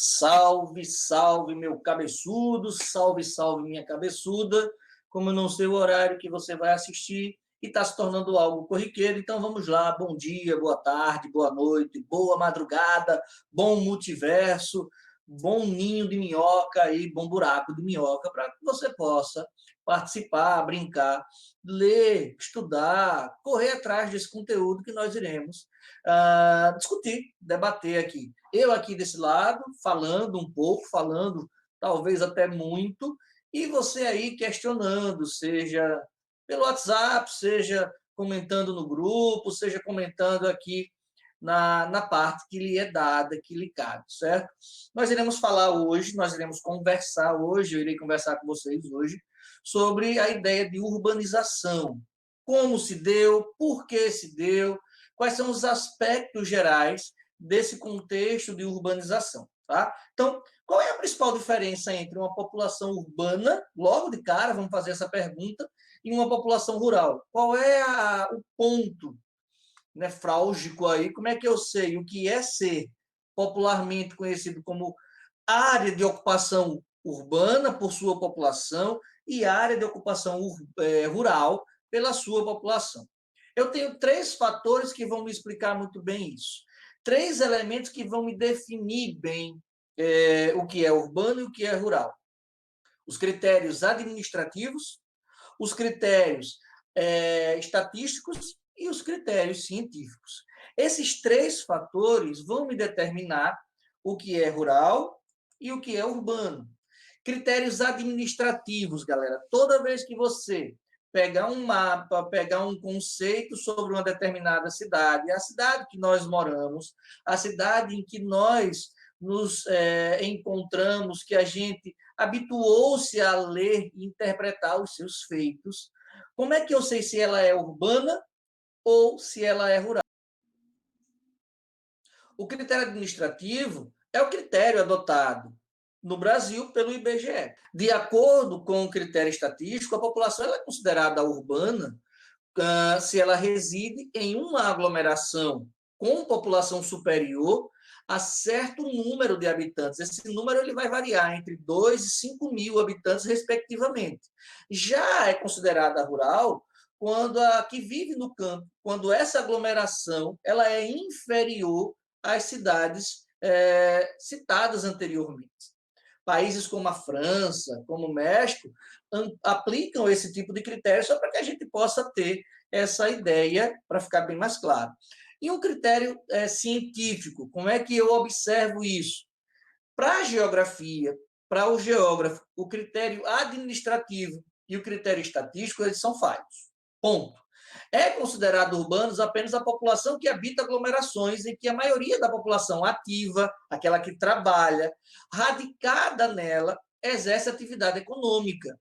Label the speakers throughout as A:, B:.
A: Salve, salve, meu cabeçudo, salve, salve, minha cabeçuda. Como eu não sei o horário que você vai assistir e está se tornando algo corriqueiro, então vamos lá. Bom dia, boa tarde, boa noite, boa madrugada, bom multiverso, bom ninho de minhoca e bom buraco de minhoca para que você possa participar, brincar, ler, estudar, correr atrás desse conteúdo que nós iremos discutir, debater aqui. Eu aqui desse lado, falando um pouco, falando talvez até muito, e você aí questionando, seja pelo WhatsApp, seja comentando no grupo, seja comentando aqui na parte que lhe é dada, que lhe cabe, certo? Nós iremos falar hoje, nós iremos conversar hoje, eu irei conversar com vocês hoje, sobre a ideia de urbanização. Como se deu, por que se deu, quais são os aspectos gerais desse contexto de urbanização, tá? Então, qual é a principal diferença entre uma população urbana, logo de cara, vamos fazer essa pergunta, e uma população rural? Qual é o ponto nefrálgico aí? Como é que eu sei o que é ser popularmente conhecido como área de ocupação urbana por sua população e área de ocupação rural pela sua população? Eu tenho três fatores que vão me explicar muito bem isso. Três elementos que vão me definir bem o que é urbano e o que é rural. Os critérios administrativos, os critérios estatísticos e os critérios científicos. Esses três fatores vão me determinar o que é rural e o que é urbano. Critérios administrativos, galera. Toda vez que você pegar um mapa, pegar um conceito sobre uma determinada cidade, a cidade que nós moramos, a cidade em que nós nos encontramos, que a gente habituou-se a ler e interpretar os seus feitos, como é que eu sei se ela é urbana ou se ela é rural? O critério administrativo é o critério adotado no Brasil pelo IBGE. De acordo com o critério estatístico, a população ela é considerada urbana se ela reside em uma aglomeração com população superior a certo número de habitantes. Esse número ele vai variar entre 2 e 5 mil habitantes, respectivamente. Já é considerada rural quando a que vive no campo, quando essa aglomeração ela é inferior às cidades citadas anteriormente. Países como a França, como o México, aplicam esse tipo de critério só para que a gente possa ter essa ideia, para ficar bem mais claro. E um critério científico, como é que eu observo isso? Para a geografia, para o geógrafo, o critério administrativo e o critério estatístico, eles são falhos. Ponto. É considerado urbanos apenas a população que habita aglomerações em que a maioria da população ativa, aquela que trabalha, radicada nela, exerce atividade econômica.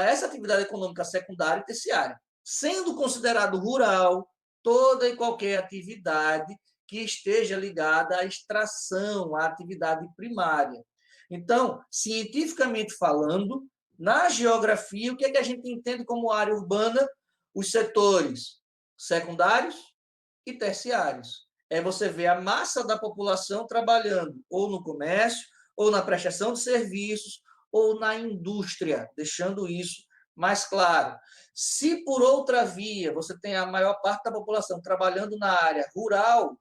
A: Essa atividade econômica secundária e terciária. Sendo considerado rural, toda e qualquer atividade que esteja ligada à extração, à atividade primária. Então, cientificamente falando, na geografia, o que é que a gente entende como área urbana? Os setores secundários e terciários. Você vê a massa da população trabalhando ou no comércio, ou na prestação de serviços, ou na indústria, deixando isso mais claro. Se, por outra via, você tem a maior parte da população trabalhando na área rural,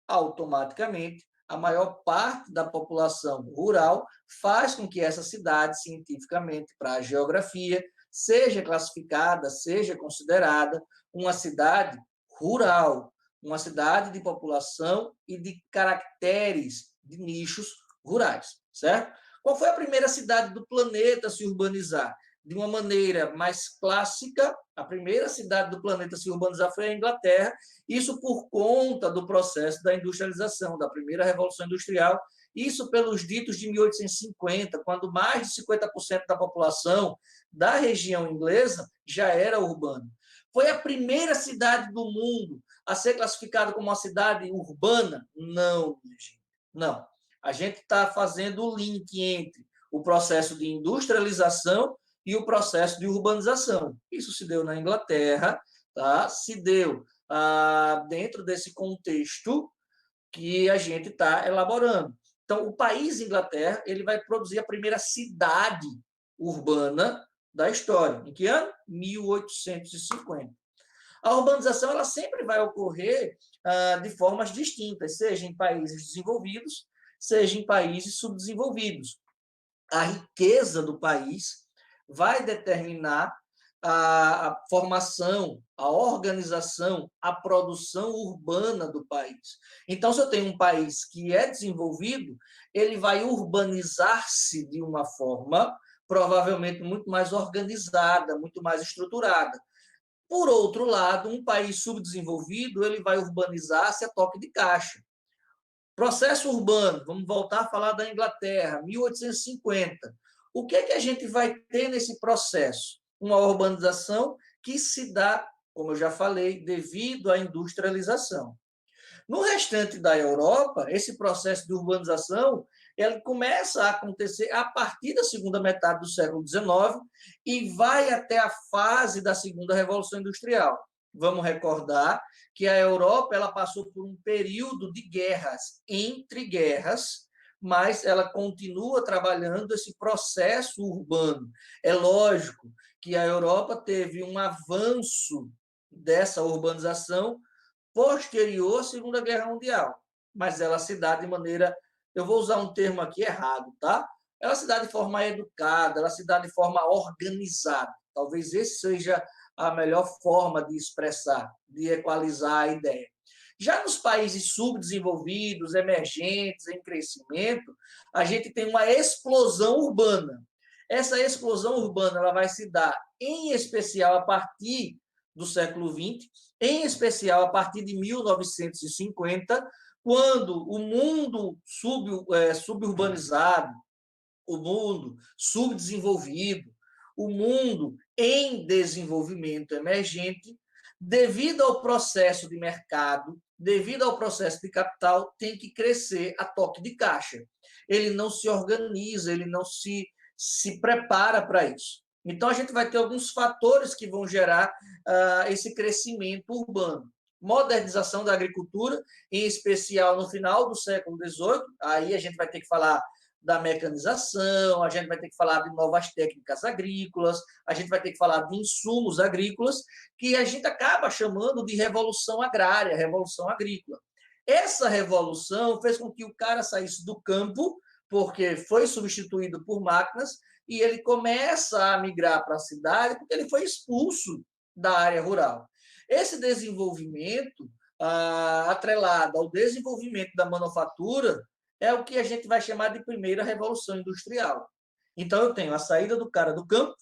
A: automaticamente, a maior parte da população rural faz com que essa cidade, cientificamente, para a geografia, seja classificada, seja considerada uma cidade rural, uma cidade de população e de caracteres, de nichos rurais, certo? Qual foi a primeira cidade do planeta a se urbanizar? De uma maneira mais clássica, a primeira cidade do planeta a se urbanizar foi a Inglaterra, isso por conta do processo da industrialização, da primeira Revolução Industrial, isso pelos ditos de 1850, quando mais de 50% da população da região inglesa já era urbana. Foi a primeira cidade do mundo a ser classificada como uma cidade urbana? Não, gente. Não. A gente está fazendo o link entre o processo de industrialização e o processo de urbanização. Isso se deu na Inglaterra, tá? Se deu dentro desse contexto que a gente está elaborando. Então, o país Inglaterra ele vai produzir a primeira cidade urbana da história. Em que ano? 1850. A urbanização ela sempre vai ocorrer de formas distintas, seja em países desenvolvidos, seja em países subdesenvolvidos. A riqueza do país vai determinar a formação, a organização, a produção urbana do país. Então, se eu tenho um país que é desenvolvido, ele vai urbanizar-se de uma forma provavelmente muito mais organizada, muito mais estruturada. Por outro lado, um país subdesenvolvido, ele vai urbanizar-se a toque de caixa. Processo urbano, vamos voltar a falar da Inglaterra, 1850. O que é que a gente vai ter nesse processo? Uma urbanização que se dá, como eu já falei, devido à industrialização. No restante da Europa, esse processo de urbanização ele começa a acontecer a partir da segunda metade do século XIX e vai até a fase da segunda Revolução Industrial. Vamos recordar que a Europa ela passou por um período de guerras, entre guerras, mas ela continua trabalhando esse processo urbano. É lógico que a Europa teve um avanço dessa urbanização posterior à Segunda Guerra Mundial, mas ela se dá de maneira, eu vou usar um termo aqui errado, tá? Ela se dá de forma educada, ela se dá de forma organizada. Talvez esse seja a melhor forma de expressar, de equalizar a ideia. Já nos países subdesenvolvidos, emergentes, em crescimento, a gente tem uma explosão urbana. Essa explosão urbana ela vai se dar, em especial, a partir do século XX, em especial a partir de 1950, quando o mundo suburbanizado, o mundo subdesenvolvido, o mundo em desenvolvimento emergente, devido ao processo de mercado, devido ao processo de capital, tem que crescer a toque de caixa. Ele não se organiza, ele não se prepara para isso. Então, a gente vai ter alguns fatores que vão gerar esse crescimento urbano. Modernização da agricultura, em especial no final do século XVIII, aí a gente vai ter que falar da mecanização, a gente vai ter que falar de novas técnicas agrícolas, a gente vai ter que falar de insumos agrícolas, que a gente acaba chamando de revolução agrária, revolução agrícola. Essa revolução fez com que o cara saísse do campo, porque foi substituído por máquinas, e ele começa a migrar para a cidade porque ele foi expulso da área rural. Esse desenvolvimento, atrelado ao desenvolvimento da manufatura, é o que a gente vai chamar de primeira revolução industrial. Então, eu tenho a saída do cara do campo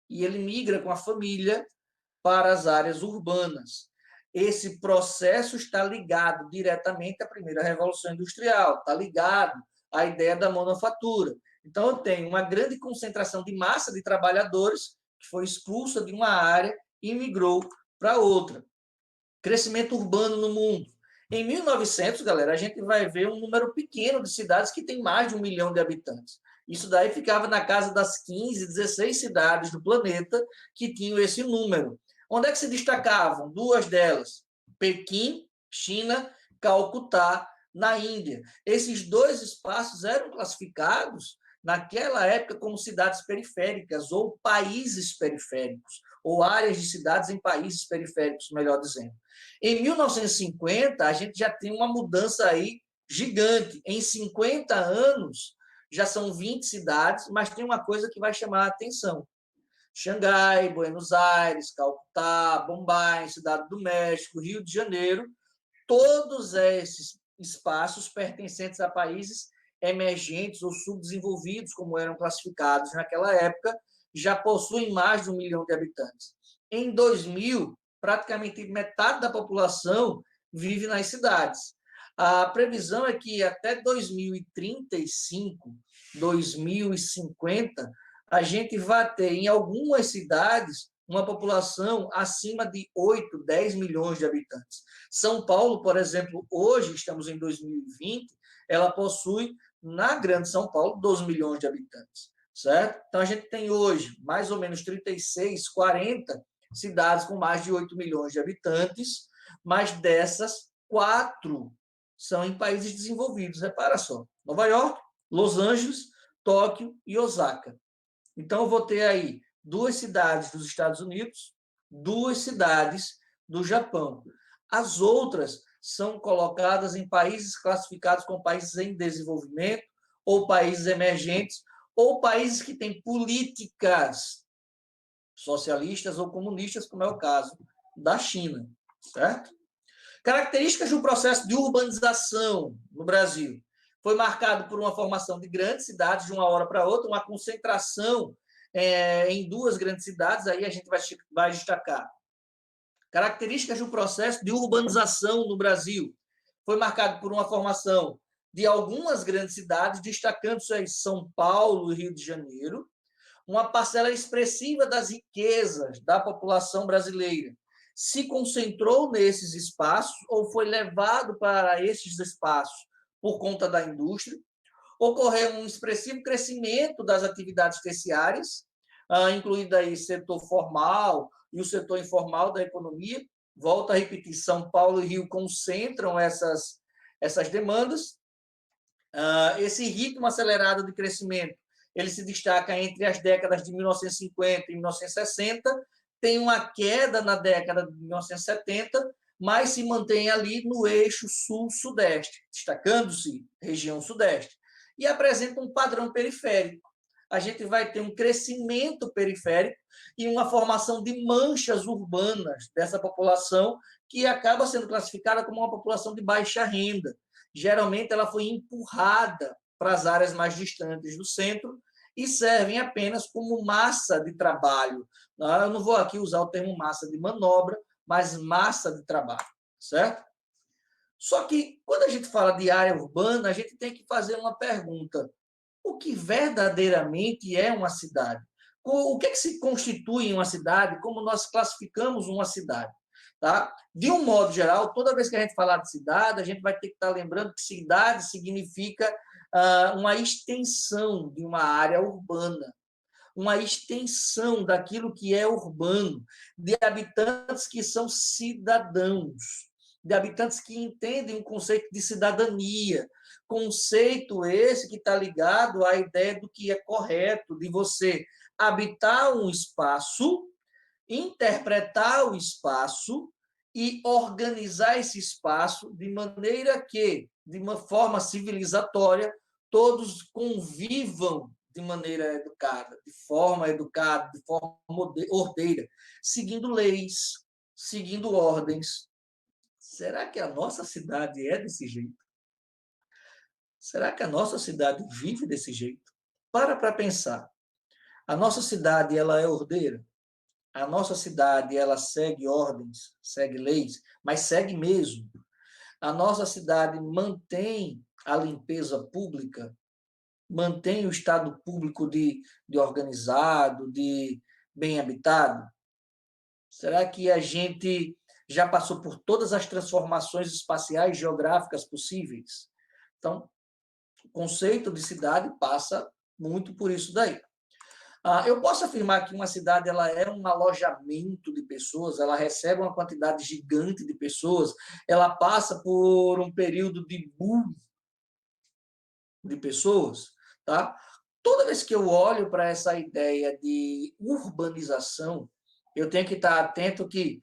A: e ele migra com a família para as áreas urbanas. Esse processo está ligado diretamente à primeira revolução industrial, está ligado à ideia da manufatura. Então, eu tenho uma grande concentração de massa de trabalhadores que foi expulsa de uma área e migrou para outra. Crescimento urbano no mundo. Em 1900, galera, a gente vai ver um número pequeno de cidades que tem mais de 1 milhão de habitantes. Isso daí ficava na casa das 15, 16 cidades do planeta que tinham esse número. Onde é que se destacavam? Duas delas, Pequim, China, Calcutá, na Índia. Esses dois espaços eram classificados naquela época como cidades periféricas ou países periféricos, ou áreas de cidades em países periféricos, melhor dizendo. Em 1950, a gente já tem uma mudança aí gigante. Em 50 anos, já são 20 cidades, mas tem uma coisa que vai chamar a atenção. Xangai, Buenos Aires, Calcutá, Bombai, Cidade do México, Rio de Janeiro, todos esses espaços pertencentes a países emergentes ou subdesenvolvidos, como eram classificados naquela época, já possuem mais de 1 milhão de habitantes. Em 2000, praticamente metade da população vive nas cidades. A previsão é que até 2035, 2050, a gente vai ter em algumas cidades uma população acima de 8, 10 milhões de habitantes. São Paulo, por exemplo, hoje, estamos em 2020, ela possui, na Grande São Paulo, 12 milhões de habitantes, certo? Então, a gente tem hoje mais ou menos 36, 40 cidades com mais de 8 milhões de habitantes, mas dessas, 4 são em países desenvolvidos. Repara só, Nova York, Los Angeles, Tóquio e Osaka. Então, eu vou ter aí 2 cidades dos Estados Unidos, 2 cidades do Japão. As outras são colocadas em países classificados como países em desenvolvimento, ou países emergentes, ou países que têm políticas socialistas ou comunistas, como é o caso da China, certo? Características do processo de urbanização no Brasil. Foi marcado por uma formação de grandes cidades de uma hora para outra, uma concentração em 2 grandes cidades, aí a gente vai destacar. Características do processo de urbanização no Brasil. Foi marcado por uma formação de algumas grandes cidades, destacando-se aí São Paulo e Rio de Janeiro, uma parcela expressiva das riquezas da população brasileira se concentrou nesses espaços ou foi levado para esses espaços por conta da indústria. Ocorreu um expressivo crescimento das atividades terciárias, incluindo aí setor formal e o setor informal da economia. Volto a repetir, São Paulo e Rio concentram essas demandas. Esse ritmo acelerado de crescimento, ele se destaca entre as décadas de 1950 e 1960, tem uma queda na década de 1970, mas se mantém ali no eixo sul-sudeste, destacando-se região sudeste, e apresenta um padrão periférico. A gente vai ter um crescimento periférico e uma formação de manchas urbanas dessa população, que acaba sendo classificada como uma população de baixa renda. Geralmente, ela foi empurrada para as áreas mais distantes do centro e servem apenas como massa de trabalho. Eu não vou aqui usar o termo massa de manobra, mas massa de trabalho, certo? Só que, quando a gente fala de área urbana, a gente tem que fazer uma pergunta. O que verdadeiramente é uma cidade? O que é que se constitui em uma cidade? Como nós classificamos uma cidade? Tá? De um modo geral, toda vez que a gente falar de cidade, a gente vai ter que estar lembrando que cidade significa uma extensão de uma área urbana, uma extensão daquilo que é urbano, de habitantes que são cidadãos, de habitantes que entendem o conceito de cidadania, conceito esse que está ligado à ideia do que é correto, de você habitar um espaço, interpretar o espaço e organizar esse espaço de maneira que, de uma forma civilizatória, todos convivam de maneira educada, de forma ordeira, seguindo leis, seguindo ordens. Será que a nossa cidade é desse jeito? Será que a nossa cidade vive desse jeito? Para pensar. A nossa cidade, ela é ordeira? A nossa cidade, ela segue ordens, segue leis, mas segue mesmo. A nossa cidade mantém a limpeza pública, mantém o estado público de organizado, de bem habitado? Será que a gente já passou por todas as transformações espaciais geográficas possíveis? Então, o conceito de cidade passa muito por isso daí. Eu posso afirmar que uma cidade ela é um alojamento de pessoas, ela recebe uma quantidade gigante de pessoas, ela passa por um período de boom de pessoas, tá? Toda vez que eu olho para essa ideia de urbanização, eu tenho que estar atento que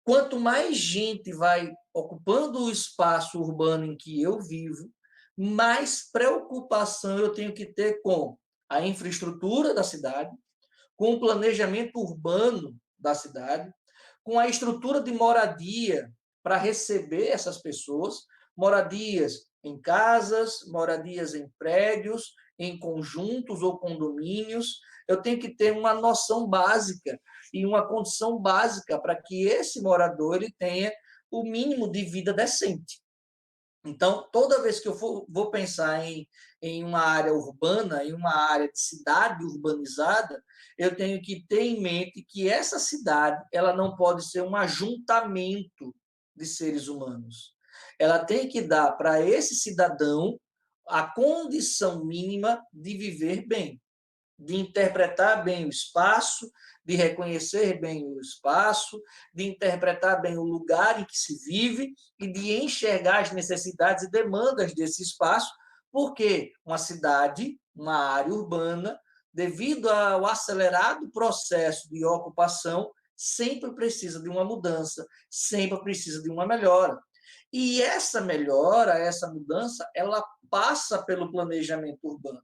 A: quanto mais gente vai ocupando o espaço urbano em que eu vivo, mais preocupação eu tenho que ter com a infraestrutura da cidade, com o planejamento urbano da cidade, com a estrutura de moradia para receber essas pessoas, moradias em casas, moradias em prédios, em conjuntos ou condomínios. Eu tenho que ter uma noção básica e uma condição básica para que esse morador ele tenha o mínimo de vida decente. Então, toda vez que eu vou pensar em uma área urbana, em uma área de cidade urbanizada, eu tenho que ter em mente que essa cidade ela não pode ser um ajuntamento de seres humanos. Ela tem que dar para esse cidadão a condição mínima de viver bem. de interpretar bem o espaço, de reconhecer bem o espaço, de interpretar bem o lugar em que se vive e de enxergar as necessidades e demandas desse espaço, porque uma cidade, uma área urbana, devido ao acelerado processo de ocupação, sempre precisa de uma mudança, sempre precisa de uma melhora. E essa melhora, essa mudança, ela passa pelo planejamento urbano.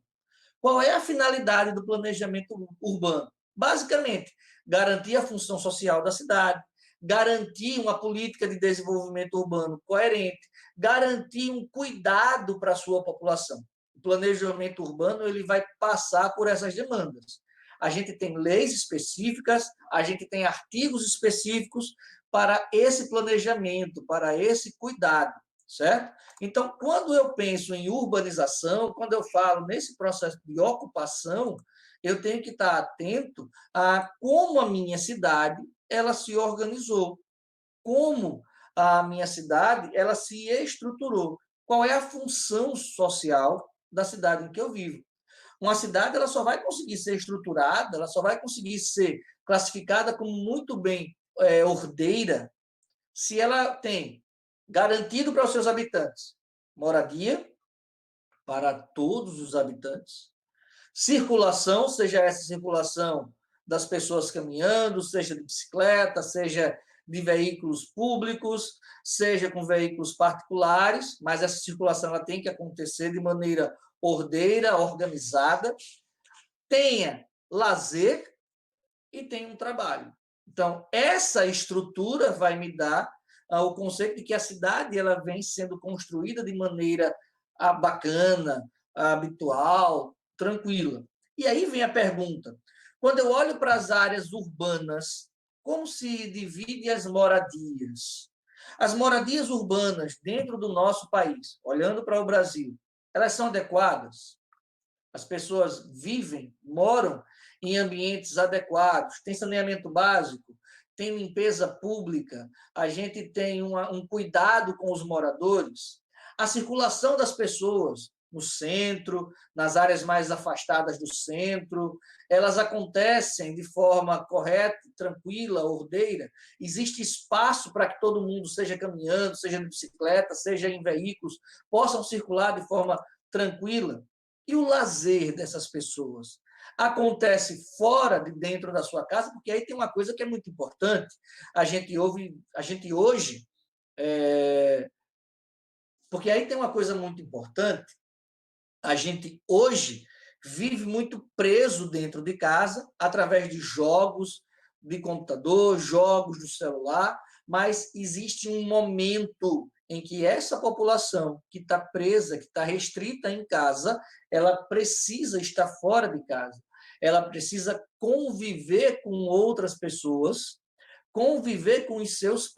A: Qual é a finalidade do planejamento urbano? Basicamente, garantir a função social da cidade, garantir uma política de desenvolvimento urbano coerente, garantir um cuidado para a sua população. O planejamento urbano ele vai passar por essas demandas. A gente tem leis específicas, a gente tem artigos específicos para esse planejamento, para esse cuidado, certo? Então, quando eu penso em urbanização, quando eu falo nesse processo de ocupação, eu tenho que estar atento a como a minha cidade ela se organizou, como a minha cidade ela se estruturou, qual é a função social da cidade em que eu vivo. Uma cidade ela só vai conseguir ser estruturada, ela só vai conseguir ser classificada como muito bem ordeira se ela tem garantido para os seus habitantes moradia para todos os habitantes, circulação, seja essa circulação das pessoas caminhando, seja de bicicleta, seja de veículos públicos, seja com veículos particulares, mas essa circulação ela tem que acontecer de maneira ordeira, organizada, tenha lazer e tenha um trabalho. Então, essa estrutura vai me dar o conceito de que a cidade ela vem sendo construída de maneira bacana, habitual, tranquila. E aí vem a pergunta: quando eu olho para as áreas urbanas, como se divide as moradias? As moradias urbanas dentro do nosso país, olhando para o Brasil, elas são adequadas? As pessoas vivem, moram em ambientes adequados, tem saneamento básico, tem limpeza pública, a gente tem um cuidado com os moradores, a circulação das pessoas no centro, nas áreas mais afastadas do centro, elas acontecem de forma correta, tranquila, ordeira, existe espaço para que todo mundo, seja caminhando, seja de bicicleta, seja em veículos, possam circular de forma tranquila. E o lazer dessas pessoas? Acontece fora de dentro da sua casa, porque aí tem uma coisa que é muito importante. A gente hoje, porque aí tem uma coisa muito importante. A gente hoje vive muito preso dentro de casa, através de jogos de computador, jogos do celular, mas existe um momento em que essa população que está presa, que está restrita em casa, ela precisa estar fora de casa. Ela precisa conviver com outras pessoas, conviver com os seus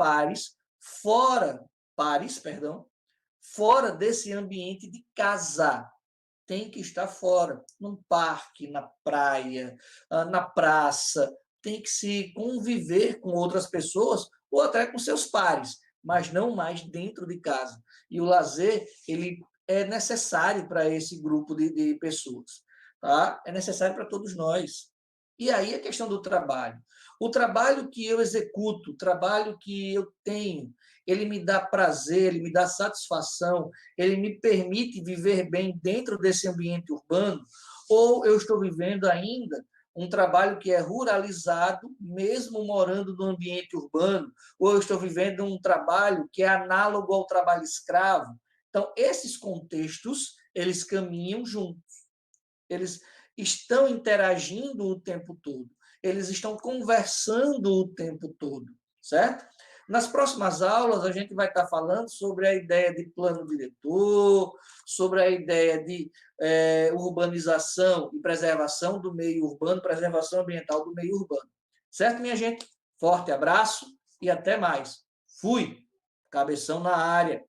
A: fora desse ambiente de casa. Tem que estar fora, num parque, na praia, na praça, tem que se conviver com outras pessoas ou até com seus pares, mas não mais dentro de casa. E o lazer, ele é necessário para esse grupo de pessoas, tá? É necessário para todos nós. E aí a questão do trabalho. O trabalho que eu executo, o trabalho que eu tenho, ele me dá prazer, ele me dá satisfação, ele me permite viver bem dentro desse ambiente urbano, ou eu estou vivendo ainda um trabalho que é ruralizado, mesmo morando no ambiente urbano, ou eu estou vivendo um trabalho que é análogo ao trabalho escravo. Então, esses contextos, eles caminham juntos. Eles estão interagindo o tempo todo. Eles estão conversando o tempo todo, certo? Nas próximas aulas, a gente vai estar falando sobre a ideia de plano diretor, sobre a ideia de urbanização e preservação do meio urbano, preservação ambiental do meio urbano. Certo, minha gente? Forte abraço e até mais. Fui! Cabeção na área.